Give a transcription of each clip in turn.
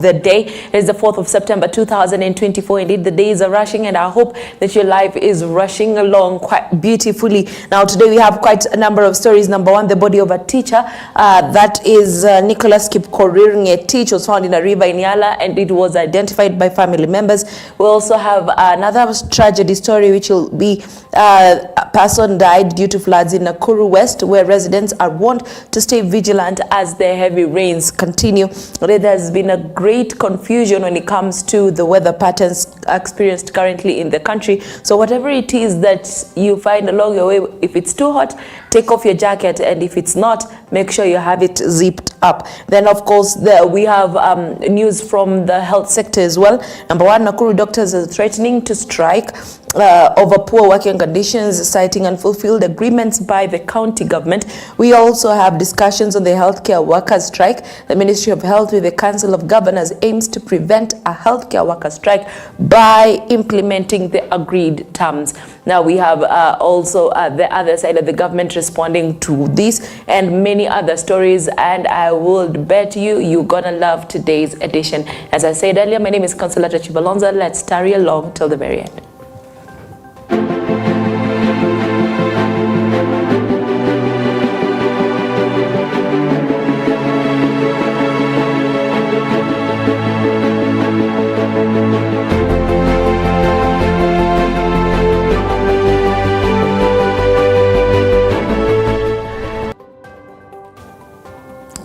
The day is the 4th of September 2024. Indeed, the days are rushing, and I hope that your life is rushing along quite beautifully. Now, today we have quite a number of stories. Number one, the body of a teacher. That is Nicholas Kipkorir Teach was found in a river in Yala, and it was identified by family members. We also have another tragedy story, which will be a person died due to floods in Nakuru West, where residents are warned to stay vigilant as the heavy rains continue. There has been a great confusion when it comes to the weather patterns experienced currently in the country. So whatever it is that you find along your way, if it's too hot, take off your jacket, and if it's not, make sure you have it zipped up. Then of course we have news from the health sector as well. Number one, Nakuru doctors are threatening to strike over poor working conditions, citing unfulfilled agreements by the county government. We also have discussions on the healthcare workers strike. The Ministry of Health with the Council of Governors aims to prevent a healthcare worker strike by implementing the agreed terms. Now we have also the other side of the government responding to this and many other stories, and I would bet you're gonna love today's edition. As I said earlier, my name is Consolata Chibalonza. Let's tarry along till the very end.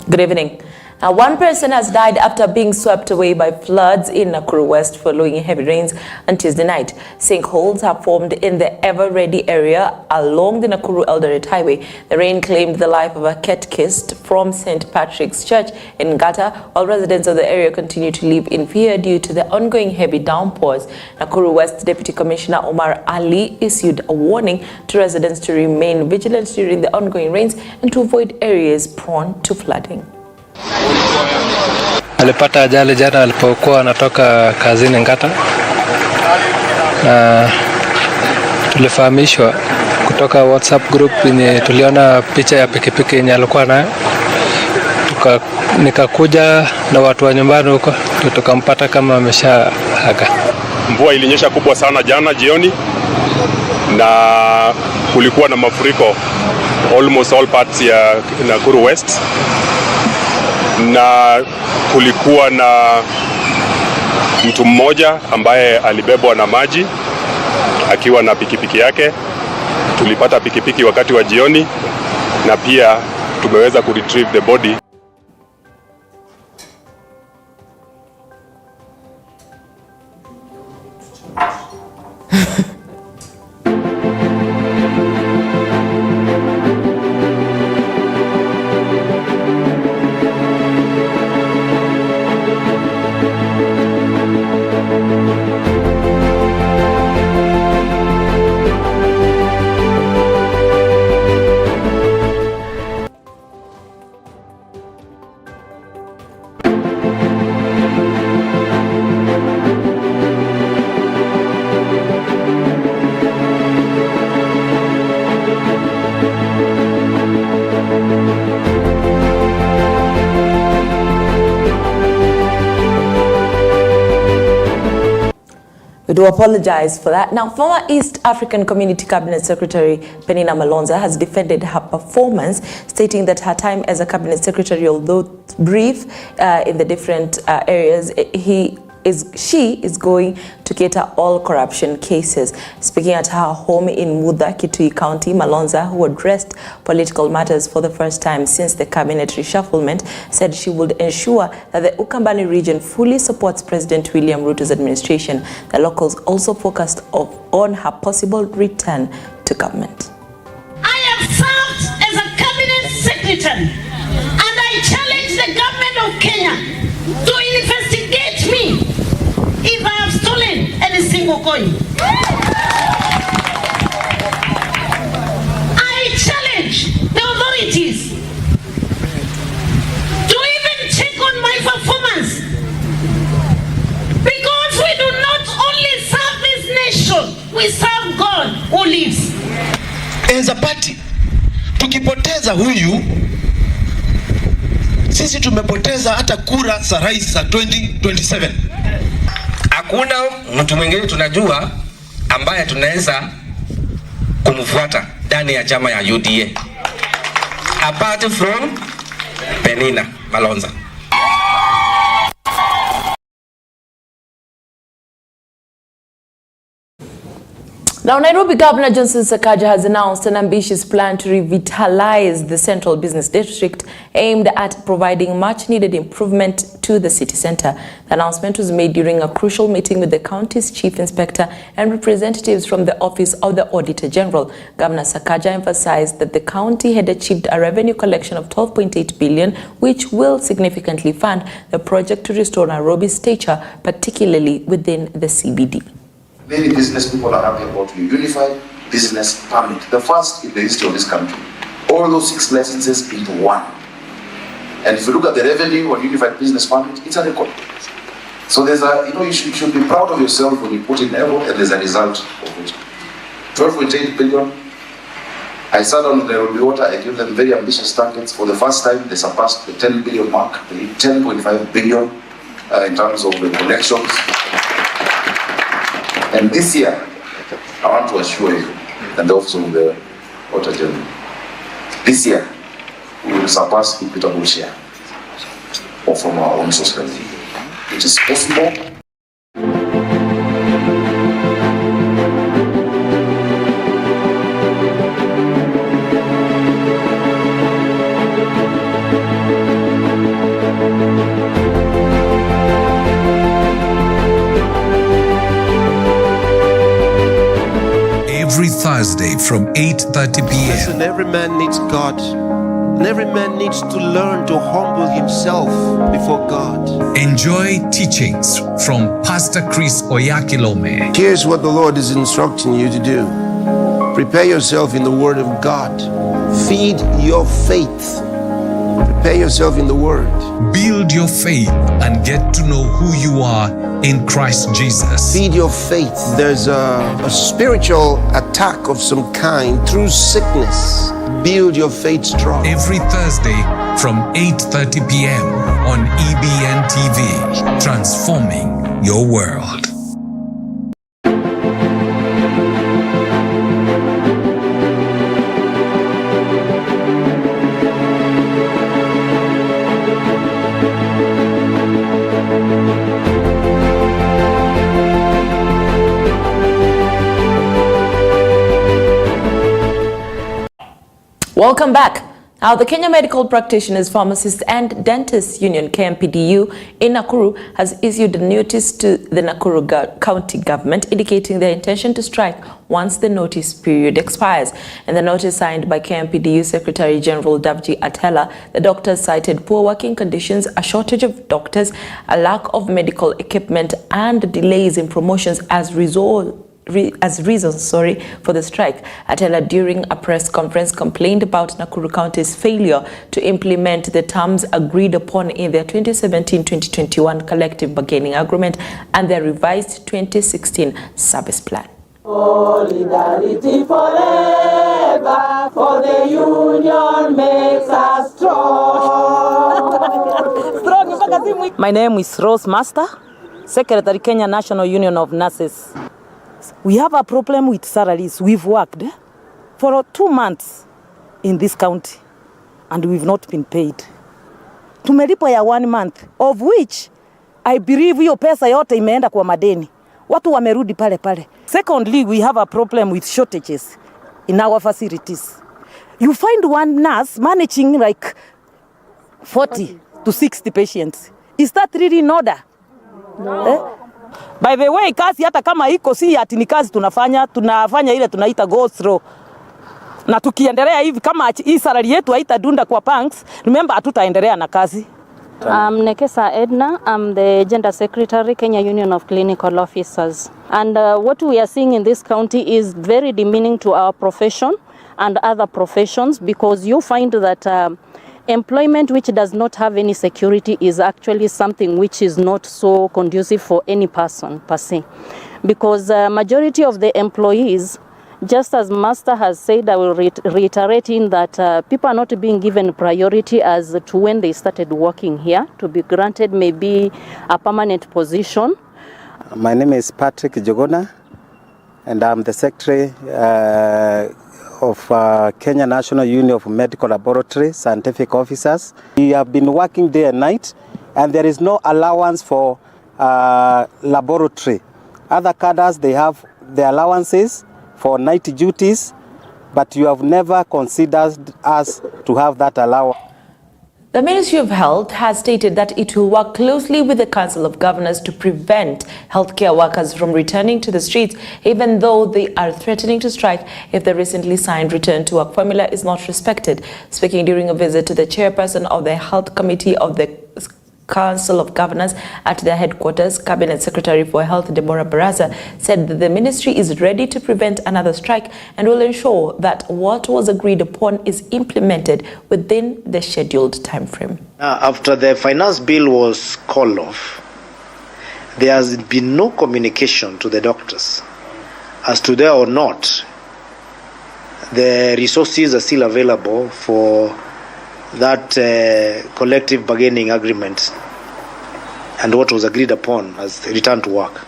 Good evening. Now, one person has died after being swept away by floods in Nakuru West following heavy rains on Tuesday night. Sinkholes have formed in the ever-ready area along the Nakuru-Eldoret Highway. The rain claimed the life of a catechist from St. Patrick's Church in Ngata, while residents of the area continue to live in fear due to the ongoing heavy downpours. Nakuru West Deputy Commissioner Omar Ali issued a warning to residents to remain vigilant during the ongoing rains and to avoid areas prone to flooding. Alipata ajali jana alipokuwa anatoka kazini Ngata, na tulifahamishwa kutoka WhatsApp group yenye tuliona picha ya pikipiki yenye alikuwa nayo. Nikakuja na watu wa nyumbani huko, tukampata kama ameshaaga. Mvua ilinyesha kubwa sana jana jioni, na kulikuwa na mafuriko almost all parts ya Nakuru West, na kulikuwa na mtu mmoja ambaye alibebwa na maji akiwa na pikipiki yake. Tulipata pikipiki wakati wa jioni, na pia tumeweza kuretrieve the body. We do apologize for that. Now, former East African Community Cabinet Secretary Penina Malonza has defended her performance, stating that her time as a Cabinet Secretary, although brief in the different areas, she is going to cater all corruption cases. Speaking at her home in Mudha, Kitui County, Malonza, who addressed political matters for the first time since the cabinet reshufflement, said she would ensure that the Ukambani region fully supports President William Ruto's administration. The locals also focused on her possible return to government. I have served as a cabinet secretary, and I challenge the government of Kenya to investigate me if I have stolen any single coin. I challenge the authorities to even check on my performance, because we do not only serve this nation, we serve God who lives. As a party, tukipoteza huyu Sisi tumepoteza hata kura za rais za 2027. Hakuna mtu mwingine tunajua ambaye tunaweza kumfuata ndani ya chama ya UDA apart from Penina Malonza. Now, Nairobi Governor Johnson Sakaja has announced an ambitious plan to revitalize the Central Business District aimed at providing much-needed improvement to the city centre. The announcement was made during a crucial meeting with the county's chief inspector and representatives from the Office of the Auditor General. Governor Sakaja emphasized that the county had achieved a revenue collection of 12.8 billion, which will significantly fund the project to restore Nairobi's stature, particularly within the CBD. Many business people are happy about your unified business permit, the first in the history of this country. All those 6 licenses into one. And if you look at the revenue on unified business permit, it's a record. So there's a, you should be proud of yourself when you put in effort and there's a result of it. 12.8 billion. I sat on Nairobi Water, I gave them very ambitious targets. For the first time, they surpassed the 10 billion mark. They hit 10.5 billion in terms of the collections. And this year, I want to assure you, and also the Auditor General, this year we will surpass equitable share from our own society. It is possible. Every Thursday from 8:30 p.m. Listen, every man needs God. And every man needs to learn to humble himself before God. Enjoy teachings from Pastor Chris Oyakilome. Here's what the Lord is instructing you to do. Prepare yourself in the Word of God. Feed your faith. Prepare yourself in the Word. Build your faith and get to know who you are in Christ Jesus. Feed your faith. There's a spiritual attack of some kind through sickness. Build your faith strong. Every Thursday from 8:30 p.m. on EBN TV, transforming your world. Welcome back. Now, the Kenya Medical Practitioners, Pharmacists and Dentists Union, KMPDU, in Nakuru has issued a notice to the Nakuru County Government indicating their intention to strike once the notice period expires. In the notice signed by KMPDU Secretary General Davji Atela, the doctors cited poor working conditions, a shortage of doctors, a lack of medical equipment, and delays in promotions as reasons for the strike. Atela, during a press conference, complained about Nakuru County's failure to implement the terms agreed upon in their 2017-2021 collective bargaining agreement and their revised 2016 service plan. Solidarity forever, for the union makes us strong. My name is Rose Master, Secretary Kenya National Union of Nurses. We have a problem with salaries. We've worked for 2 months in this county and we've not been paid. Tumelipwa ya 1 month, of which I believe hiyo pesa yote imeenda kwa madeni. Watu wamerudi pale pale. Secondly, we have a problem with shortages in our facilities. You find one nurse managing like 40 to 60 patients. Is that really in order? No. Eh? By the way, kazi hata kama iko si ati ni kazi tunafanya ile tunaita go through. Na tukiendelea hivi kama hii salary yetu haitadunda kwa banks, remember hatutaendelea na kazi. Nekesa Edna, I'm the Gender Secretary, Kenya Union of Clinical Officers. And what we are seeing in this county is very demeaning to our profession and other professions, because you find that employment which does not have any security is actually something which is not so conducive for any person per se. Because majority of the employees Just as Master has said, I will reiterating that people are not being given priority as to when they started working here to be granted maybe a permanent position. My name is Patrick Jogona, and I'm the Secretary of Kenya National Union of Medical Laboratory Scientific Officers. We have been working day and night, and there is no allowance for laboratory. Other cadres, they have the allowances for night duties, but you have never considered us to have that allowance. The Ministry of Health has stated that it will work closely with the Council of Governors to prevent healthcare workers from returning to the streets, even though they are threatening to strike if the recently signed return to work formula is not respected. Speaking during a visit to the chairperson of the Health Committee of the Council of Governors at their headquarters, Cabinet Secretary for Health Deborah Baraza said that the ministry is ready to prevent another strike and will ensure that what was agreed upon is implemented within the scheduled time frame. After the finance bill was called off, there has been no communication to the doctors as to whether or not the resources are still available for that collective bargaining agreement and what was agreed upon as return to work.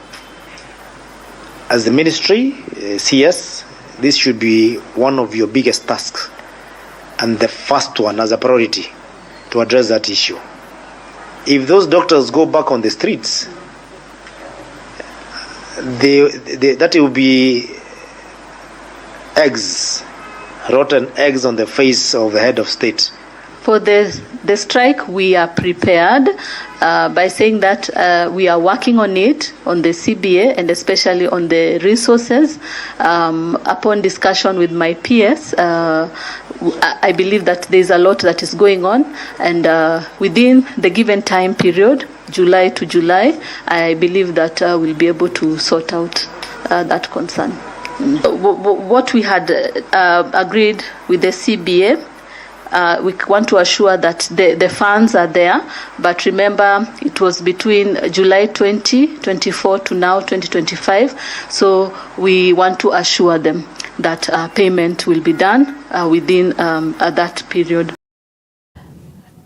As the ministry, CS, this should be one of your biggest tasks and the first one as a priority to address that issue. If those doctors go back on the streets, that will be eggs, rotten eggs on the face of the head of state. For the strike, we are prepared by saying that we are working on it, on the CBA, and especially on the resources. Upon discussion with my peers, I believe that there's a lot that is going on, and within the given time period, July to July, I believe that we'll be able to sort out that concern. What we had agreed with the CBA, we want to assure that the funds are there, but remember it was between July 2024 to now 2025, so we want to assure them that payment will be done within that period.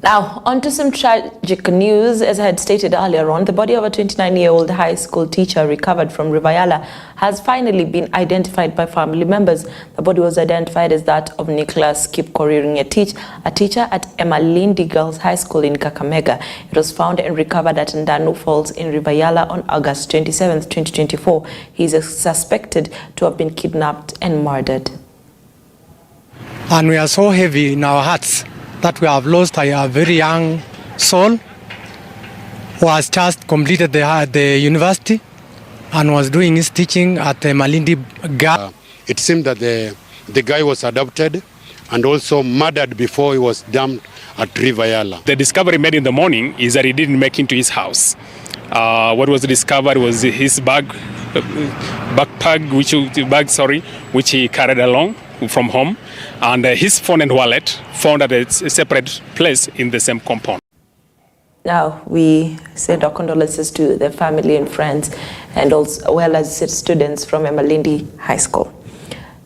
Now, on to some tragic news. As I had stated earlier on, the body of a 29-year-old high school teacher recovered from Rivayala has finally been identified by family members. The body was identified as that of Nicholas Kipkorir, a teacher at Emalindi Girls High School in Kakamega. It was found and recovered at Ndanu Falls in Rivayala on August 27, 2024. He is suspected to have been kidnapped and murdered. And we are so heavy in our hearts that we have lost a very young soul who has just completed the university and was doing his teaching at Malindi Girls. It seemed that the guy was adopted and also murdered before he was dumped at Rivayala. The discovery made in the morning is that he didn't make it to his house. What was discovered was his backpack, which he carried along from home, and his phone and wallet found at a separate place in the same compound. Now, we send our condolences to their family and friends, and also well as students from Emalindi High School.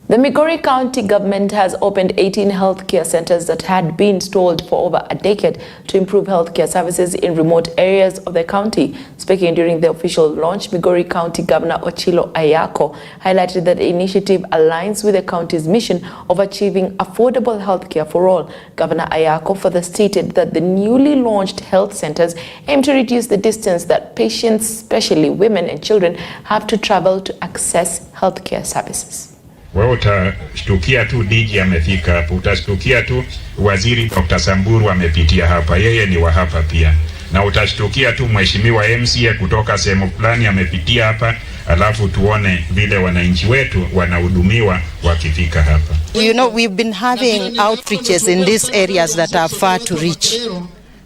The Migori County government has opened 18 healthcare centers that had been stalled for over a decade to improve healthcare services in remote areas of the county. Speaking during the official launch, Migori County Governor Ochilo Ayako highlighted that the initiative aligns with the county's mission of achieving affordable healthcare for all. Governor Ayako further stated that the newly launched health centers aim to reduce the distance that patients, especially women and children, have to travel to access healthcare services. Wewe utashtukia tu DJ amefika hapa, utashtukia tu Waziri Dr. Samburu amepitia hapa, yeye ni wa hapa pia, na utashtukia tu Mheshimiwa MCA kutoka sehemu fulani amepitia hapa, alafu tuone vile wananchi wetu wanahudumiwa wakifika hapa. You know, we've been having outreaches in these areas that are far to reach.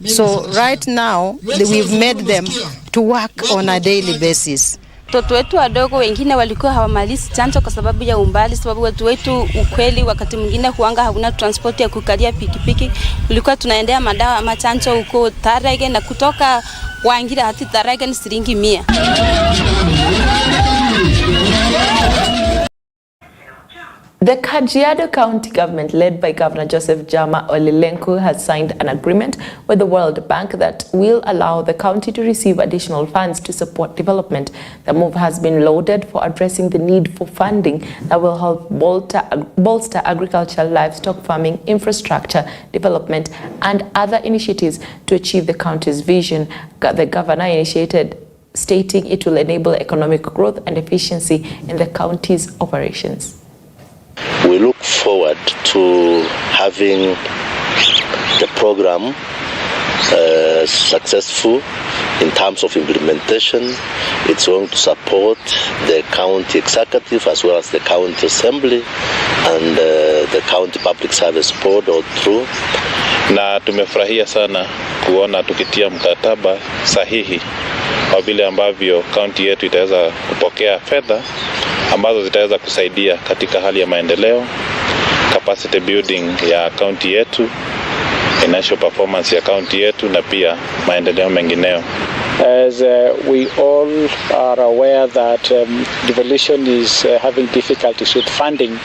So right now, we've made them to work on a daily basis. Watoto wetu wadogo wengine walikuwa hawamalizi chanjo kwa sababu ya umbali, sababu watu wetu ukweli wakati mwingine huanga hakuna transport ya kukalia pikipiki. Ulikuwa tunaendea madawa ama chanjo huko Tarege, na kutoka Wangira hadi Tarege ni shilingi 100. The Kajiado County government, led by Governor Joseph Jama Olilenku, has signed an agreement with the World Bank that will allow the county to receive additional funds to support development. The move has been lauded for addressing the need for funding that will help bolster agricultural, livestock farming, infrastructure development, and other initiatives to achieve the county's vision. The governor initiated, stating it will enable economic growth and efficiency in the county's operations. We look forward to having the program successful in terms of implementation. It's going to support the county executive as well as the county assembly and the county public service board all through. Na tumefurahia sana kuona tukitia mkataba sahihi kwa vile ambavyo county yetu itaweza kupokea fedha ambazo zitaweza kusaidia katika hali ya maendeleo, capacity building ya county yetu, financial performance ya county yetu na pia maendeleo mengineo. As we all are aware that devolution is having difficulties with funding,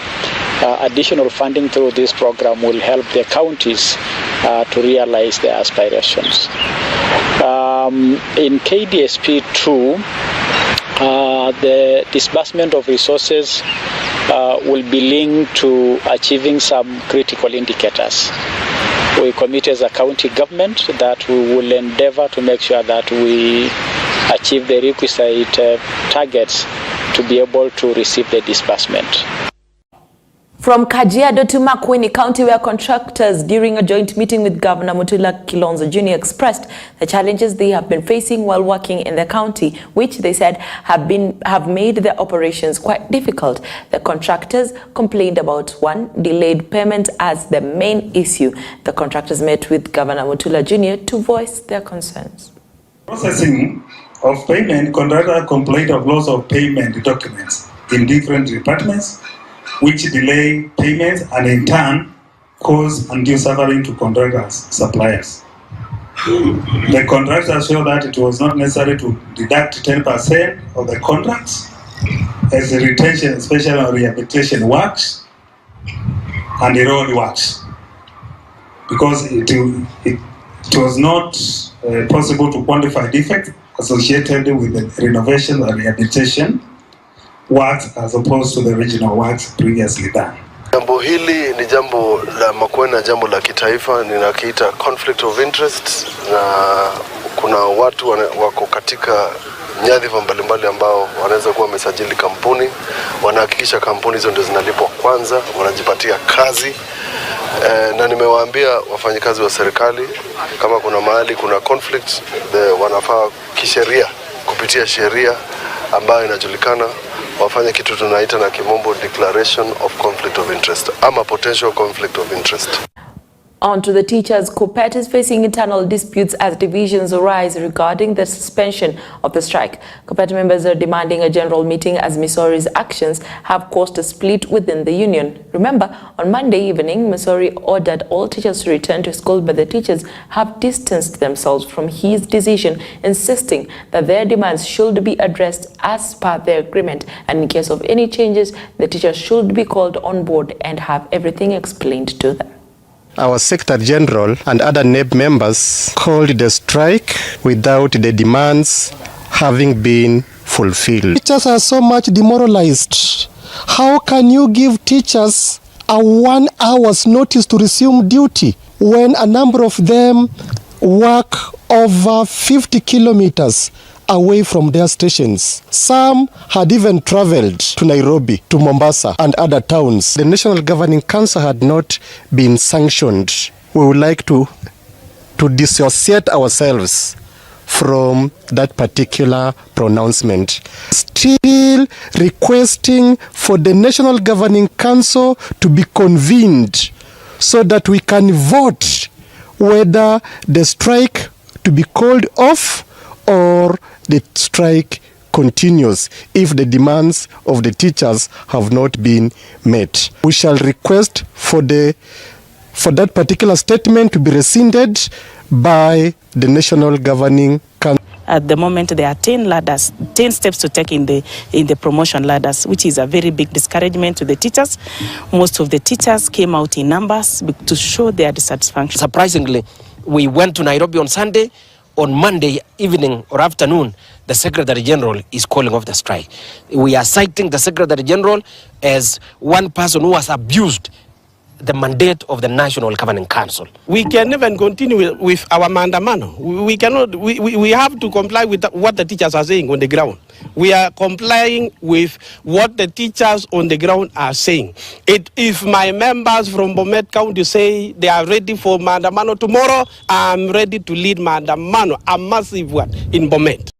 additional funding through this program will help the counties to realize their aspirations. In KDSP 2, the disbursement of resources will be linked to achieving some critical indicators. We commit as a county government that we will endeavor to make sure that we achieve the requisite targets to be able to receive the disbursement. From Kajiado to Makueni County, where contractors, during a joint meeting with Governor Mutula Kilonzo Jr., expressed the challenges they have been facing while working in the county, which they said have made their operations quite difficult. The contractors complained about one, delayed payment as the main issue. The contractors met with Governor Mutula Jr. to voice their concerns. Processing of payment, contractor complained of loss of payment documents in different departments, which delay payments and in turn cause undue suffering to contractors, suppliers. The contractors show that it was not necessary to deduct 10% of the contracts as the retention, especially on rehabilitation works and the road works, because it was not possible to quantify defects associated with the renovation and rehabilitation works as opposed to the original works previously done. Jambo hili ni jambo la Makueni, jambo la kitaifa, ninakiita conflict of interest, na kuna watu wako katika nyadhifa mbalimbali ambao wanaweza kuwa wamesajili kampuni, wanahakikisha kampuni hizo ndio zinalipwa kwanza, wanajipatia kazi. Na nimewaambia wafanyikazi wa serikali kama kuna mahali kuna conflict, wanafaa kisheria kupitia sheria ambayo inajulikana wafanye kitu tunaita na kimombo declaration of conflict of interest ama potential conflict of interest. On to the teachers. Kuppet is facing internal disputes as divisions arise regarding the suspension of the strike. Kuppet members are demanding a general meeting as Missouri's actions have caused a split within the union. Remember, on Monday evening, Missouri ordered all teachers to return to school, but the teachers have distanced themselves from his decision, insisting that their demands should be addressed as per the agreement, and in case of any changes, the teachers should be called on board and have everything explained to them. Our Secretary General and other NEB members called the strike without the demands having been fulfilled. Teachers are so much demoralized. How can you give teachers a 1 hour's notice to resume duty when a number of them work over 50 kilometers away from their stations? Some had even traveled to Nairobi, to Mombasa and other towns. The National Governing Council had not been sanctioned. We would like to dissociate ourselves from that particular pronouncement. Still requesting for the National Governing Council to be convened so that we can vote whether the strike to be called off or the strike continues if the demands of the teachers have not been met. We shall request for that particular statement to be rescinded by the National Governing Council. At the moment, there are 10 ladders, 10 steps to take in the promotion ladders, which is a very big discouragement to the teachers. Most of the teachers came out in numbers to show their dissatisfaction. Surprisingly, we went to Nairobi on Sunday. On Monday evening or afternoon, the Secretary General is calling off the strike. We are citing the Secretary General as one person who has abused the mandate of the National Governing Council. We can even continue with our maandamano. We cannot. We have to comply with what the teachers are saying on the ground. We are complying with what the teachers on the ground are saying. If my members from Bomet County say they are ready for maandamano tomorrow, I'm ready to lead maandamano, a massive one in Bomet.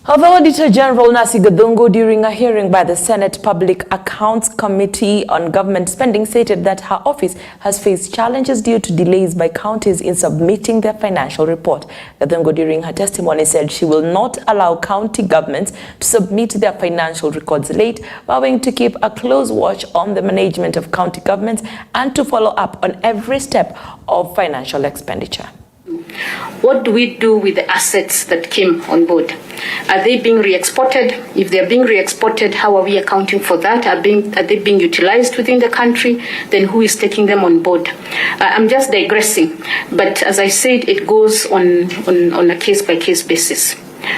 However, Auditor General Nasi Gadungu, during a hearing by the Senate Public Accounts Committee on Government Spending, stated that her office has faced challenges due to delays by counties in submitting their financial report. Gadungu, during her testimony, said she will not allow county governments to submit their financial records late, vowing to keep a close watch on the management of county governments and to follow up on every step of financial expenditure. What do we do with the assets that came on board? Are they being re-exported? If they are being re-exported, how are we accounting for that? Are they being utilized within the country? Then who is taking them on board? I'm just digressing, but as I said, it goes on a case-by-case basis.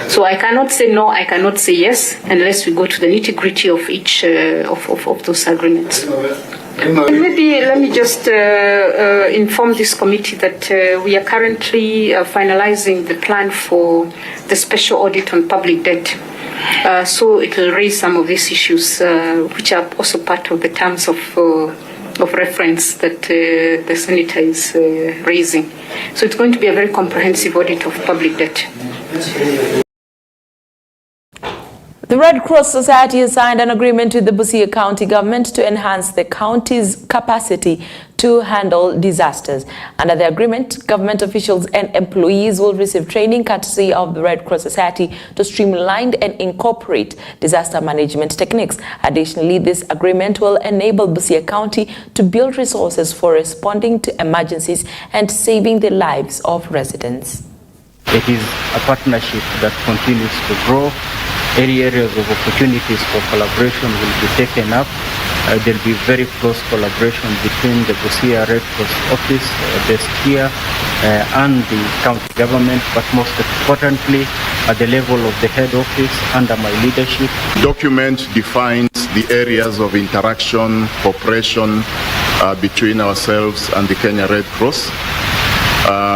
So I cannot say no, I cannot say yes, unless we go to the nitty-gritty of each of those agreements. Maybe let me just inform this committee that we are currently finalizing the plan for the special audit on public debt. So it will raise some of these issues, which are also part of the terms of reference that the Senator is raising. So it's going to be a very comprehensive audit of public debt. The Red Cross Society has signed an agreement with the Busia County government to enhance the county's capacity to handle disasters. Under the agreement, government officials and employees will receive training courtesy of the Red Cross Society to streamline and incorporate disaster management techniques. Additionally, this agreement will enable Busia County to build resources for responding to emergencies and saving the lives of residents. It is a partnership that continues to grow. Any areas of opportunities for collaboration will be taken up. There will be very close collaboration between the Busia Red Cross office based here and the county government, but most importantly at the level of the head office under my leadership. The document defines the areas of interaction, cooperation between ourselves and the Kenya Red Cross.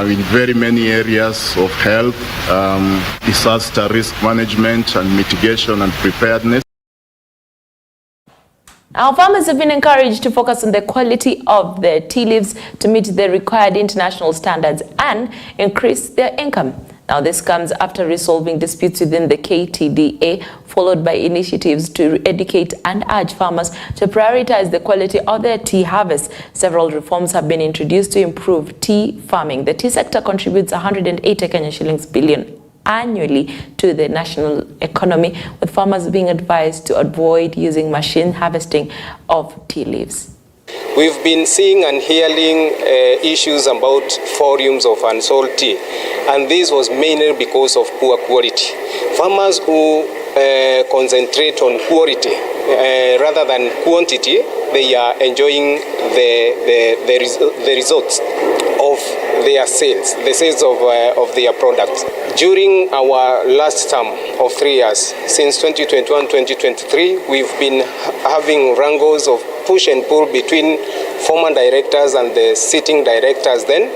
In very many areas of health, disaster risk management and mitigation and preparedness. Our farmers have been encouraged to focus on the quality of their tea leaves to meet the required international standards and increase their income. Now, this comes after resolving disputes within the KTDA, followed by initiatives to educate and urge farmers to prioritize the quality of their tea harvest. Several reforms have been introduced to improve tea farming. The tea sector contributes 180 Kenya shillings billion annually to the national economy, with farmers being advised to avoid using machine harvesting of tea leaves. We've been seeing and hearing issues about volumes of unsold tea, and this was mainly because of poor quality. Farmers who concentrate on quality rather than quantity, they are enjoying the results of their sales, the sales of their products. During our last term of 3 years, since 2021-2023, we've been having wrangles of push and pull between former directors and the sitting directors then,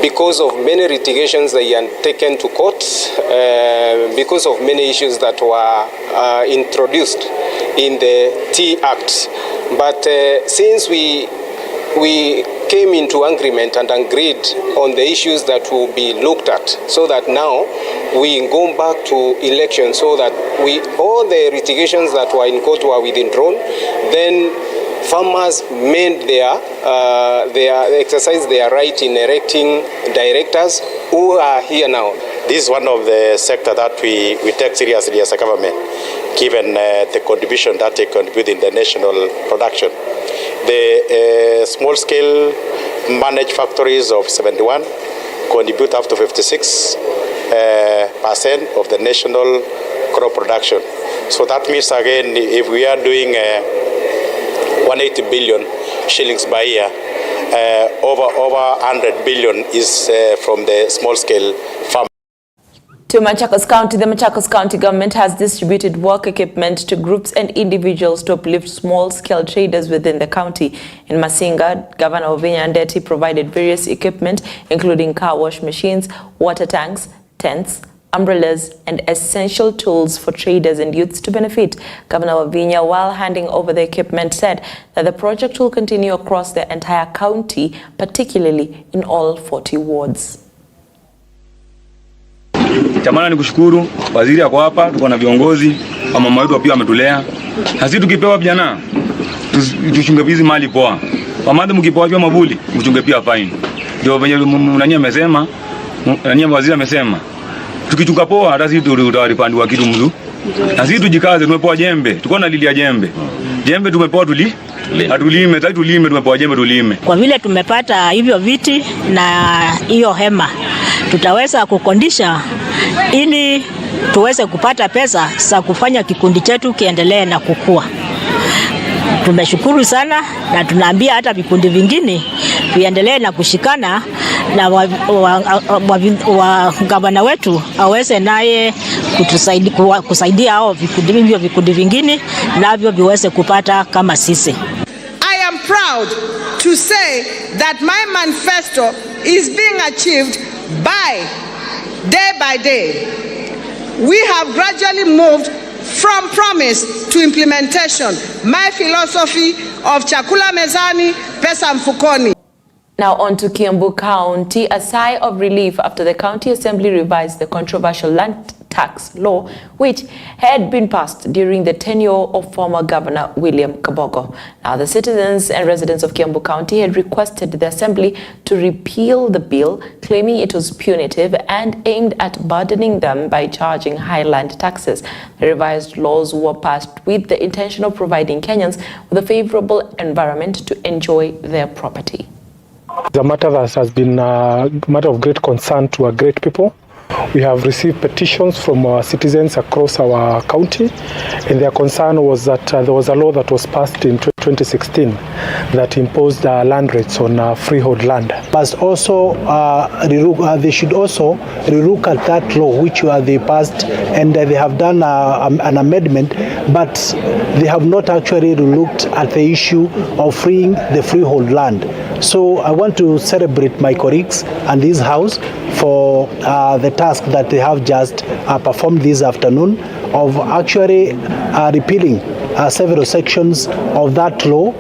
because of many litigations they had taken to court, because of many issues that were introduced in the Tea Act. But since we came into agreement and agreed on the issues that will be looked at, so that now we go back to election, so that all the litigations that were in court were withdrawn, then farmers made exercise their right in electing directors who are here now. This is one of the sector that we take seriously as a government, given the contribution that they contribute in the national production. The small-scale managed factories of 71 contribute up to 56. of the national crop production. So that means again, if we are doing 180 billion shillings by year, over 100 billion is from the small scale farm. To Machakos County, the Machakos County government has distributed work equipment to groups and individuals to uplift small-scale traders within the county. In Masinga, Governor Ovinya Ndeti provided various equipment, including car wash machines, water tanks, tents, umbrellas, and essential tools for traders and youths to benefit. Governor Ovinya, while handing over the equipment, said that the project will continue across the entire county, particularly in all 40 wards. Chamana ni kushukuru waziri yako hapa, tuko na viongozi wa mama wetu pia wametulea. Sisi tukipewa vijana tuchunge hizi mali poa. Wamande mkipewa pia mabuli, mchunge pia fine. Ndio venye nani amesema, nani waziri amesema. Tukichunga poa hata sisi tutawalipandiwa kitu mzuri. Na sisi tujikaze, tumepewa jembe. Tuko na lilia jembe. Jembe tumepewa atulime, sasa tulime, tumepewa jembe tulime. Kwa vile tumepata hivyo viti na hiyo hema, tutaweza kukondisha ili tuweze kupata pesa za kufanya kikundi chetu kiendelee na kukua. Tumeshukuru sana na tunaambia hata vikundi vingine viendelee na kushikana na gavana wetu aweze naye kusaidia hao vikundi vingine navyo viweze kupata kama sisi. I am proud to say that my manifesto is being achieved day by day. We have gradually moved from promise to implementation. My philosophy of chakula mezani, pesa mfukoni. Now on to Kiambu County, a sigh of relief after the county assembly revised the controversial land tax law which had been passed during the tenure of former Governor William Kabogo. Now the citizens and residents of Kiambu County had requested the assembly to repeal the bill, claiming it was punitive and aimed at burdening them by charging high land taxes. The revised laws were passed with the intention of providing Kenyans with a favorable environment to enjoy their property. The matter that has been a matter of great concern to our great people. We have received petitions from our citizens across our county, and their concern was that there was a law that was passed in 2016 that imposed land rates on freehold land. But also, they should also relook at that law which they passed, and they have done an amendment, but they have not actually looked at the issue of freeing the freehold land. So I want to celebrate my colleagues and this House for the task that they have just performed this afternoon of actually repealing several sections of that law.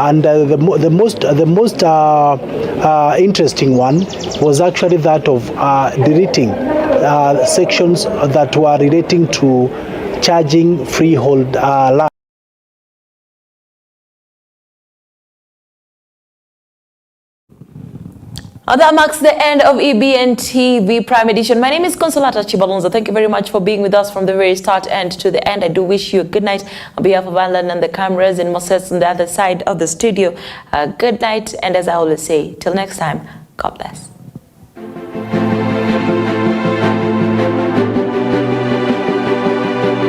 And the most interesting one was actually that of deleting sections that were relating to charging freehold land. That marks the end of EBN TV Prime Edition. My name is Consolata Chibalonza. Thank you very much for being with us from the very start and to the end. I do wish you a good night on behalf of Alan and the cameras and Moses on the other side of the studio. Good night, and as I always say, till next time, God bless.